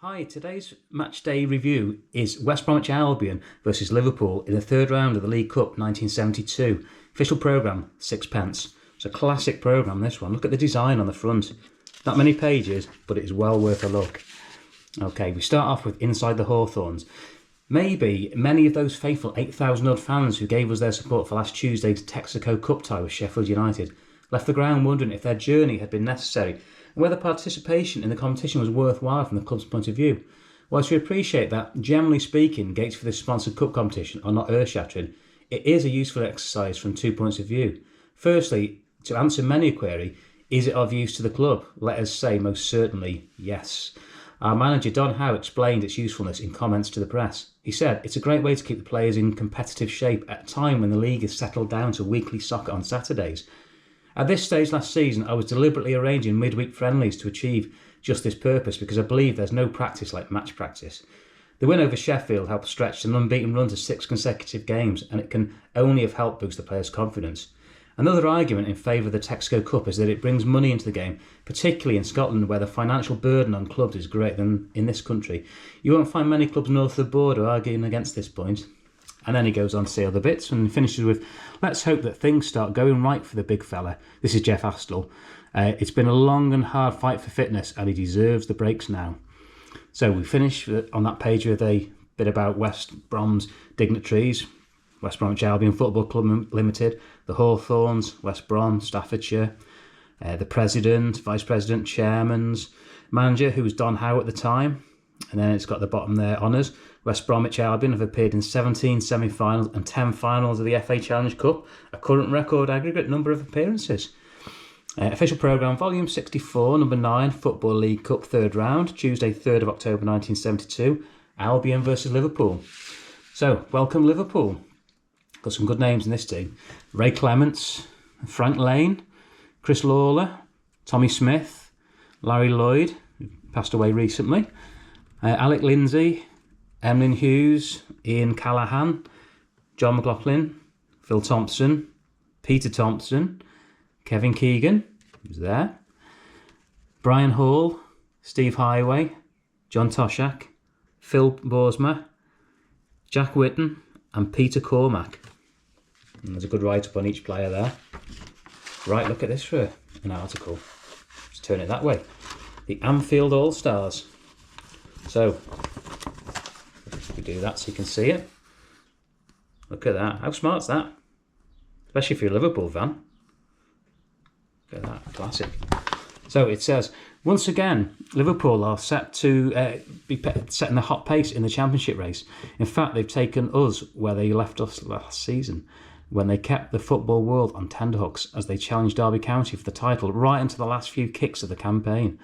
Hi, today's Matchday review is West Bromwich Albion versus Liverpool in the third round of the League Cup 1972. Official programme, sixpence. It's a classic programme, this one. Look at the design on the front. Not many pages, but it is well worth a look. Okay, we start off with Inside the Hawthorns. Maybe many of those faithful 8,000 odd fans who gave us their support for last Tuesday's Texaco Cup tie with Sheffield United left the ground wondering if their journey had been necessary and whether participation in the competition was worthwhile from the club's point of view. Whilst we appreciate that, generally speaking, gates for this sponsored cup competition are not earth-shattering, it is a useful exercise from 2 points of view. Firstly, to answer many a query, is it of use to the club? Let us say most certainly yes. Our manager Don Howe explained its usefulness in comments to the press. He said, "It's a great way to keep the players in competitive shape at a time when the league is settled down to weekly soccer on Saturdays. At this stage last season, I was deliberately arranging midweek friendlies to achieve just this purpose because I believe there's no practice like match practice. The win over Sheffield helped stretch an unbeaten run to 6 consecutive games, and it can only have helped boost the players' confidence. Another argument in favour of the Texaco Cup is that it brings money into the game, particularly in Scotland where the financial burden on clubs is greater than in this country. You won't find many clubs north of the border arguing against this point." And then he goes on to say other bits and finishes with, "Let's hope that things start going right for the big fella." This is Jeff Astle. "It's been a long and hard fight for fitness and he deserves the breaks now." So we finish on that page with a bit about West Brom's dignitaries. West Bromwich Albion Football Club Limited, the Hawthorns, West Brom, Staffordshire, the president, vice president, chairman's, manager, who was Don Howe at the time. And then it's got the bottom there, honours. West Bromwich Albion have appeared in 17 semi-finals and 10 finals of the FA Challenge Cup, a current record aggregate number of appearances. Official programme, volume 64, number 9, Football League Cup third round, Tuesday 3rd of October 1972, Albion versus Liverpool. So, welcome Liverpool. Got some good names in this team. Ray Clements, Frank Lane, Chris Lawler, Tommy Smith, Larry Lloyd, who passed away recently, Alec Lindsay, Emlyn Hughes, Ian Callaghan, John McLaughlin, Phil Thompson, Peter Thompson, Kevin Keegan, who's there, Brian Hall, Steve Highway, John Toshak, Phil Borsma, Jack Whitten, and Peter Cormack. And there's a good write-up on each player there. Right, look at this for an article. Let's turn it that way. The Anfield All-Stars. So, if we do that so you can see it. Look at that. How smart's that? Especially if you're a Liverpool fan. Look at that. Classic. So it says, once again, Liverpool are set to be setting the hot pace in the championship race. In fact, they've taken us where they left us last season, when they kept the football world on tenterhooks as they challenged Derby County for the title right into the last few kicks of the campaign.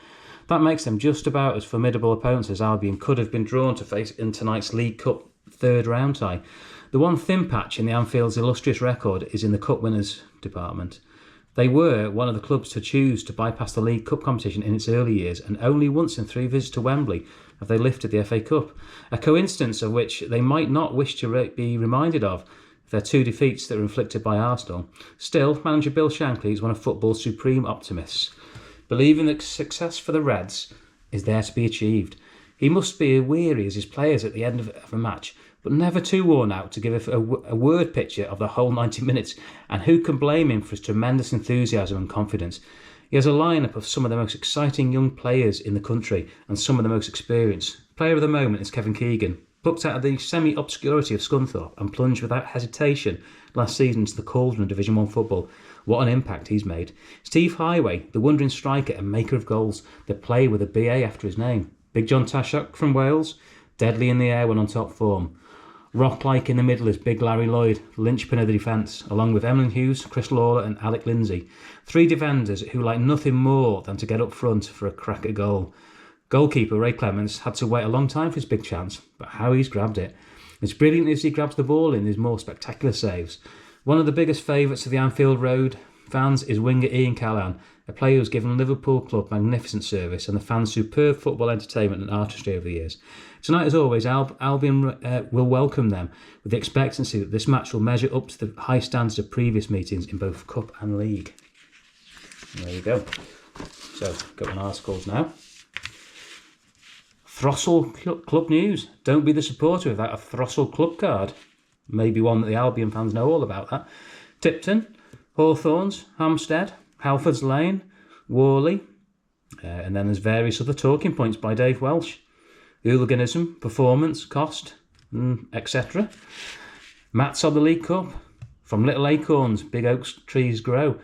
That makes them just about as formidable opponents as Albion could have been drawn to face in tonight's League Cup third round tie. The one thin patch in the Anfield's illustrious record is in the Cup winners department. They were one of the clubs to choose to bypass the League Cup competition in its early years, and only once in 3 visits to Wembley have they lifted the FA Cup, a coincidence of which they might not wish to be reminded of their 2 defeats that were inflicted by Arsenal. Still, manager Bill Shankley is one of football's supreme optimists, believing that success for the Reds is there to be achieved. He must be weary as his players at the end of a match, but never too worn out to give a word picture of the whole 90 minutes, and who can blame him for his tremendous enthusiasm and confidence. He has a lineup of some of the most exciting young players in the country and some of the most experienced. Player of the moment is Kevin Keegan, plucked out of the semi-obscurity of Scunthorpe and plunged without hesitation last season into the cauldron of Division 1 football. What an impact he's made. Steve Highway, the wondering striker and maker of goals, the player with a BA after his name. Big John Toshak from Wales, deadly in the air when on top form. Rock-like in the middle is Big Larry Lloyd, linchpin of the defence, along with Emlyn Hughes, Chris Lawler and Alec Lindsay. 3 defenders who like nothing more than to get up front for a crack at goal. Goalkeeper Ray Clements had to wait a long time for his big chance, but how he's grabbed it. As brilliant as he grabs the ball in his more spectacular saves. One of the biggest favourites of the Anfield Road fans is winger Ian Callaghan, a player who's given Liverpool club magnificent service and the fans superb football entertainment and artistry over the years. Tonight, as always, Albion will welcome them with the expectancy that this match will measure up to the high standards of previous meetings in both Cup and League. And there you go. So, got on articles now. Throstle Club news. Don't be the supporter without a Throstle Club card. Maybe one that the Albion fans know all about that. Tipton, Hawthorns, Hampstead, Halfords Lane, Worley, and then there's various other talking points by Dave Welsh. Hooliganism, performance, cost, etc. Mats on the League Cup. From little acorns, big oak trees grow.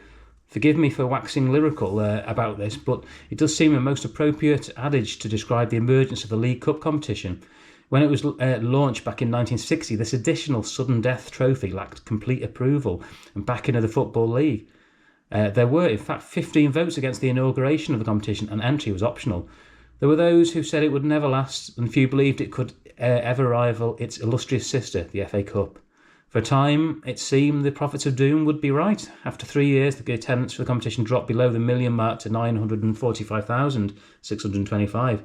Forgive me for waxing lyrical about this, but it does seem a most appropriate adage to describe the emergence of the League Cup competition. When it was launched back in 1960, this additional sudden death trophy lacked complete approval and backing of the Football League. There were, in fact, 15 votes against the inauguration of the competition, and entry was optional. There were those who said it would never last, and few believed it could ever rival its illustrious sister, the FA Cup. For a time, it seemed the prophets of doom would be right. After 3 years, the attendance for the competition dropped below the million mark to 945,625.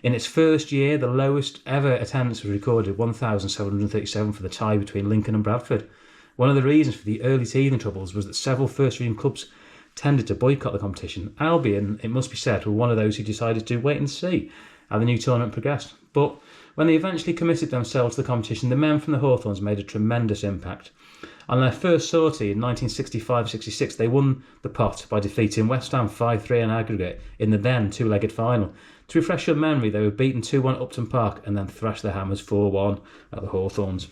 In its first year, the lowest ever attendance was recorded, 1,737 for the tie between Lincoln and Bradford. One of the reasons for the early teething troubles was that several first-division clubs tended to boycott the competition. Albion, it must be said, were one of those who decided to wait and see how the new tournament progressed. But when they eventually committed themselves to the competition, the men from the Hawthorns made a tremendous impact. On their first sortie in 1965-66, they won the pot by defeating West Ham 5-3 in aggregate in the then two-legged final. To refresh your memory, they were beaten 2-1 at Upton Park and then thrashed their hammers 4-1 at the Hawthorns.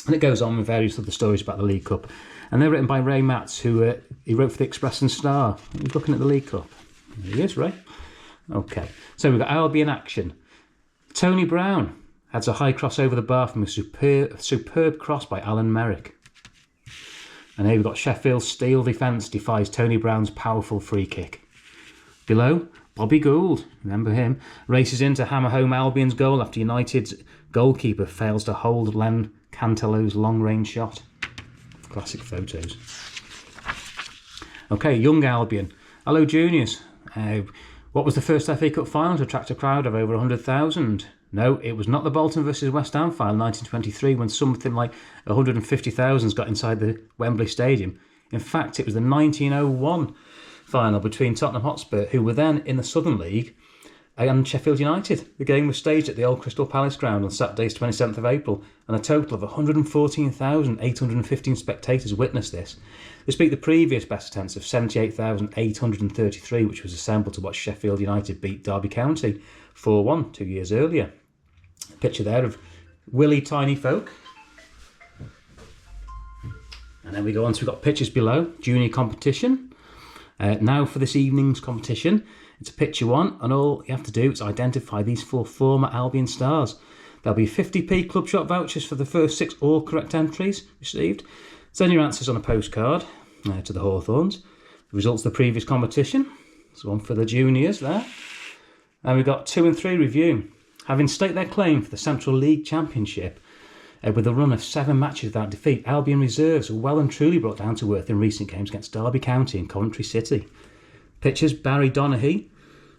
And it goes on with various other stories about the League Cup. And they're written by Ray Matz, who he wrote for the Express and Star. He's looking at the League Cup. There he is, Ray. Okay, so we've got Albion action. Tony Brown adds a high cross over the bar from a superb cross by Alan Merrick. And here we've got Sheffield's steel defence defies Tony Brown's powerful free kick. Below, Bobby Gould, remember him, races in to hammer home Albion's goal after United's goalkeeper fails to hold Len Cantelo's long-range shot. Classic photos. Okay, young Albion. Hello, juniors. What was the first FA Cup final to attract a crowd of over 100,000? No, it was not the Bolton versus West Ham final 1923 when something like 150,000 got inside the Wembley Stadium. In fact, it was the 1901 final between Tottenham Hotspur, who were then in the Southern League, and Sheffield United. The game was staged at the old Crystal Palace ground on Saturday, 27th of April, and a total of 114,815 spectators witnessed this. This beat the previous best attendance of 78,833, which was assembled to watch Sheffield United beat Derby County 4-1 2 years earlier. A picture there of Willie Tiny Folk. And then we go on to, we've got pictures below, junior competition. Now for this evening's competition, it's a picture one, and all you have to do is identify these 4 former Albion stars. There'll be 50p club shop vouchers for the first 6 all correct entries received. Send your answers on a postcard to the Hawthorns. The results of the previous competition. So one for the juniors there. And we've got 2 and 3 review. Having staked their claim for the Central League Championship, with a run of 7 matches without defeat, Albion reserves were well and truly brought down to earth in recent games against Derby County and Coventry City. Pictures, Barry Donaghy,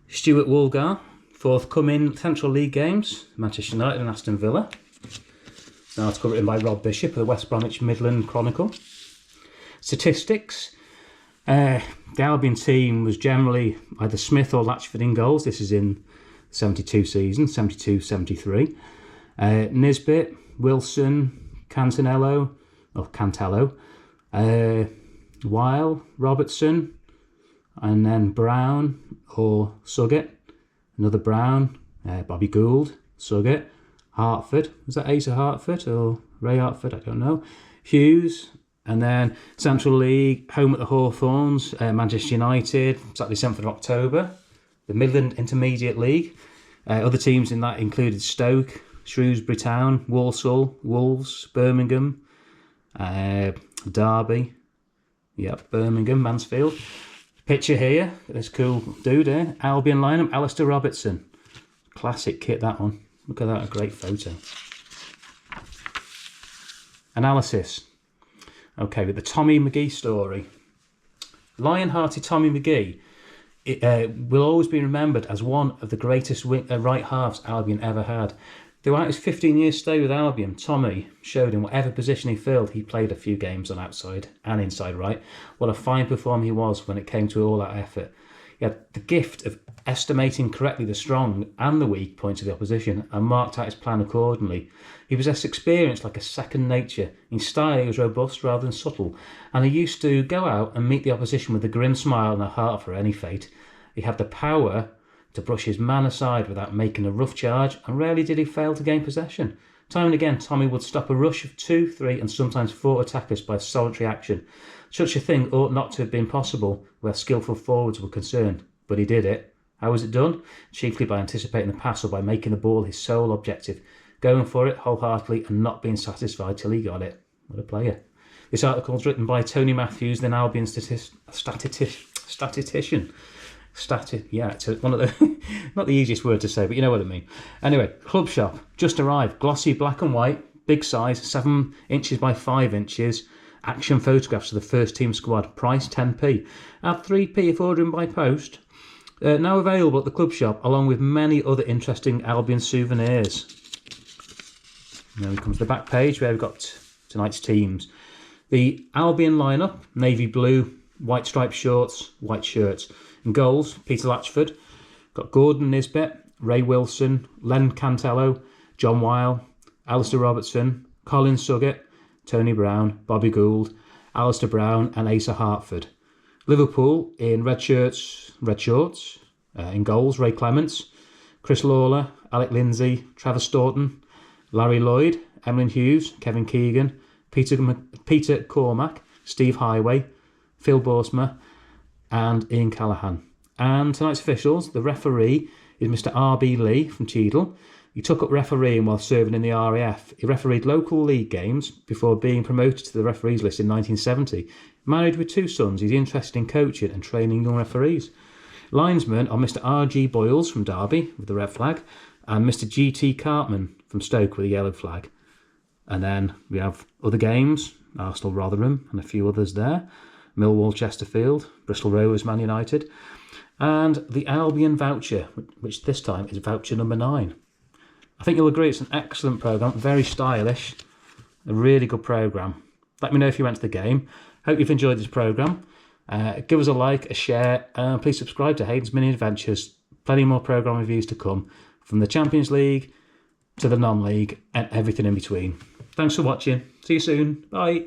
Stuart Woolgar, forthcoming Central League games, Manchester United and Aston Villa. An article written by Rob Bishop of the West Bromwich Midland Chronicle. Statistics. The Albion team was generally either Smith or Latchford in goals. This is in 72 season, 72-73. Nisbet, Wilson, Cantello, Weil, Robertson, and then Brown or Suggett, another Brown, Bobby Gould, Suggett, Hartford, was that Asa Hartford or Ray Hartford, I don't know, Hughes, and then Central League, home at the Hawthorns, Manchester United, Saturday 7th of October, the Midland Intermediate League. Other teams in that included Stoke, Shrewsbury Town, Walsall, Wolves, Birmingham, Derby, Birmingham, Mansfield. Picture here, this cool dude here, Albion lineup, Alistair Robertson. Classic kit, that one. Look at that, a great photo. Analysis. Okay, with the Tommy McGee story. Lion-hearted Tommy McGee will always be remembered as one of the greatest right halves Albion ever had. Throughout his 15-year stay with Albion, Tommy showed in whatever position he filled, he played a few games on outside and inside right, what a fine performer he was when it came to all-out effort. He had the gift of estimating correctly the strong and the weak points of the opposition and marked out his plan accordingly. He possessed experience like a second nature. In style, he was robust rather than subtle, and he used to go out and meet the opposition with a grim smile and a heart for any fate. He had the power to brush his man aside without making a rough charge, and rarely did he fail to gain possession. Time and again, Tommy would stop a rush of 2, 3 and sometimes 4 attackers by solitary action. Such a thing ought not to have been possible where skillful forwards were concerned, but he did it. How was it done? Chiefly by anticipating the pass or by making the ball his sole objective, going for it wholeheartedly and not being satisfied till he got it. What a player. This article is written by Tony Matthews, then Albion statistician. It's one of the not the easiest word to say, but you know what I mean. Anyway, Club Shop just arrived, glossy black and white, big size, 7 inches by 5 inches. Action photographs of the first team squad. Price 10p. Add 3p if ordering by post. Now available at the Club Shop, along with many other interesting Albion souvenirs. Now comes the back page where we've got tonight's teams. The Albion lineup: navy blue, white striped shorts, white shirts. In goals, Peter Latchford. Got Gordon Nisbet, Ray Wilson, Len Cantello, John Weil, Alistair Robertson, Colin Suggett, Tony Brown, Bobby Gould, Alistair Brown and Asa Hartford. Liverpool in red shorts. In goals, Ray Clements, Chris Lawler, Alec Lindsay, Travis Staunton, Larry Lloyd, Emlyn Hughes, Kevin Keegan, Peter Cormack, Steve Highway, Phil Borsma and Ian Callaghan. And tonight's officials, the referee is Mr. R.B. Lee from Cheadle. He took up refereeing while serving in the RAF. He refereed local league games before being promoted to the referees list in 1970. Married with 2 sons, he's interested in coaching and training young referees. Linesmen are Mr. R.G. Boyles from Derby with the red flag and Mr. G.T. Cartman from Stoke with a yellow flag. And then we have other games, Arsenal Rotherham and a few others there. Millwall Chesterfield, Bristol Rovers Man United, and the Albion voucher, which this time is voucher number 9. I think you'll agree it's an excellent programme, very stylish, a really good programme. Let me know if you went to the game. Hope you've enjoyed this programme. Give us a like, a share, and please subscribe to Hayden's Mini Adventures. Plenty more programme reviews to come, from the Champions League to the non-league and everything in between. Thanks for watching. See you soon. Bye.